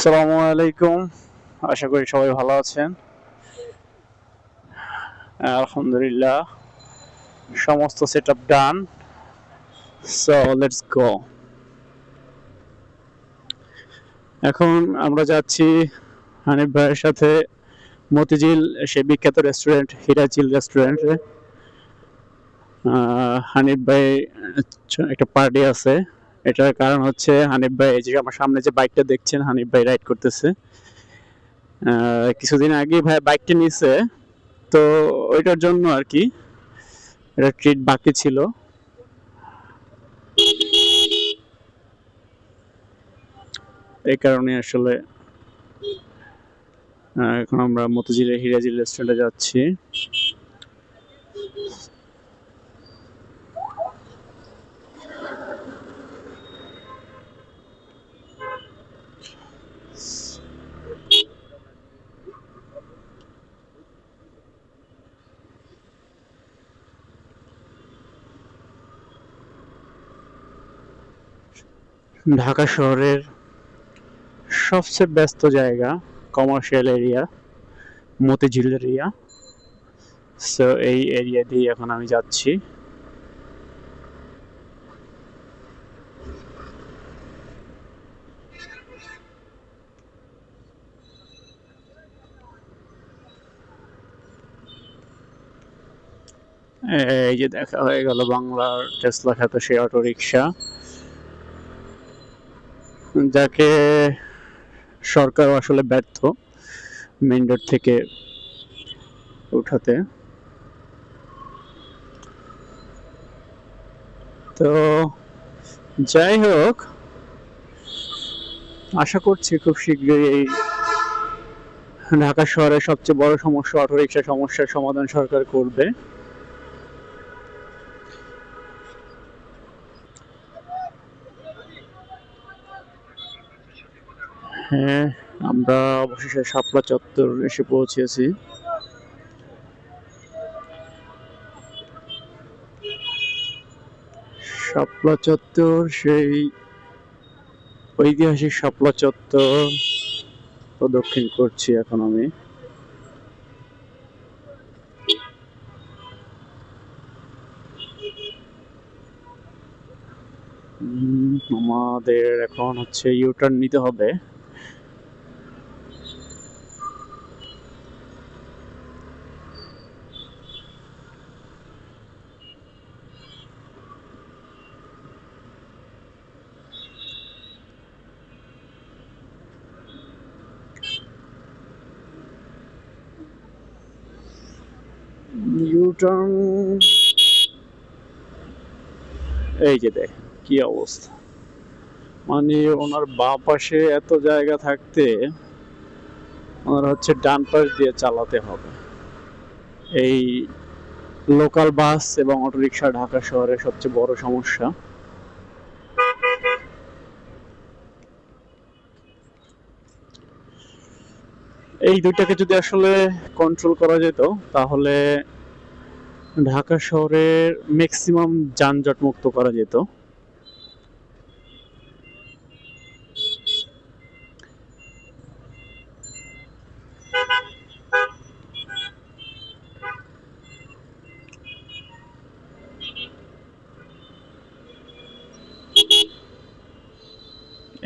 আসসালামু আলাইকুম। আশা করি সবাই ভালো আছেন। আলহামদুলিল্লাহ, সমস্ত setup done. So let's go. এখন আমরা যাচ্ছি হানিফ ভাইয়ের সাথে মতিঝিল, সে বিখ্যাত রেস্টুরেন্ট হিরাচিল রেস্টুরেন্টে। হানিফ ভাই একটা পার্টি আছে। এটার কারণ হচ্ছে হানিফ ভাই, এই যে আমার সামনে যে বাইকটা দেখছেন, হানিফ ভাই রাইড করতেছে। কিছুদিন আগে ভাই বাইকটা নিছে, তো ওইটার জন্য আর কি এটা ট্রিট বাকি ছিল। এই কারণে আসলে এখন আমরা মতিঝিলের হিরাজিল রেস্টুরেন্টে যাচ্ছি। ঢাকা শহরের সবচেয়ে ব্যস্ত জায়গা, commercial area, Motijheel area. So এই এরিয়া দিয়ে এখন আমি যাচ্ছি। এই যে দেখা হয়ে গেল বাংলার টেসলা খ্যাত সেই অটো রিক্সা, যাকে সরকার আসলে ব্যর্থ মেইন রোড থেকে উঠাতে। তো যাই হোক, আশা করছি খুব শীঘ্রই এই ঢাকা শহরের সবচেয়ে বড় সমস্যা অটোরিকশা সমস্যার সমাধান সরকার করবে। হ্যাঁ, আমরা অবশেষে শাপলা চত্বর এসে পৌঁছেছি। শাপলা চত্বর, সেই ঐতিহাসিক শাপলা চত্বর প্রদক্ষিণ করছি এখন আমি। আমাদের এখন হচ্ছে ইউটার্ন নিতে হবে। ইউটার্ন, এই যে দেখ কি অবস্থা, মানে ওনার বাঁ পাশে এত জায়গা থাকতে ওনার হচ্ছে ডান পাশ দিয়ে চালাতে হবে। এই লোকাল বাস এবং অটোরিকশা ঢাকা শহরের সবচেয়ে বড় সমস্যা। এই দুইটাকে যদি আসলে কন্ট্রোল করা যেত, তাহলে ঢাকা শহরের ম্যাক্সিমাম যানজট মুক্ত করা যেত।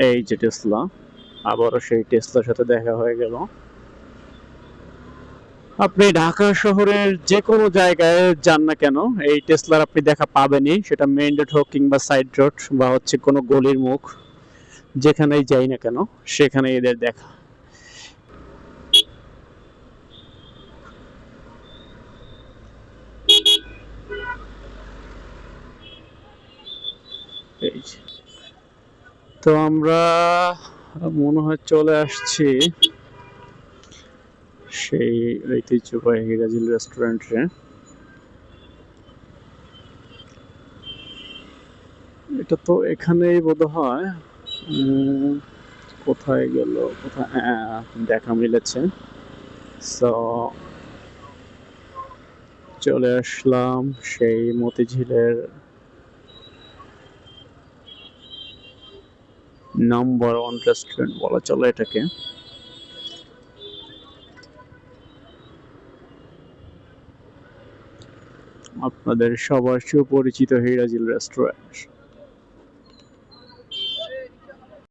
এই যে টেসলা, আবারও সেই টেসলার সাথে দেখা হয়ে গেল। আপনি ঢাকা শহরের যে কোনো জায়গায় যান না কেন, এই টেসলার আপনি দেখা পাবেনই, সেটা মেইন রোড হোক কিংবা সাইড রোড বা হচ্ছে কোনো গলির মুখ, যেখানেই যাই না কেন সেখানে এদের দেখা। এই যে। তো আমরা মনে হয় চলে আসছি সেই ঐতিহ্যবাহী হিরাজিল রেস্টুরেন্টে। এটা তো এখানেই বোধহয়। কোথায় গেল, কোথায়, দেখা মিলেছে। সো চলে আসলাম সেই মতিঝিলের নাম্বার ওয়ান রেস্টুরেন্ট বলা চলে এটাকে। আপনাদের সবার সুপরিচিত হিরাজিল রেস্টুরেন্ট।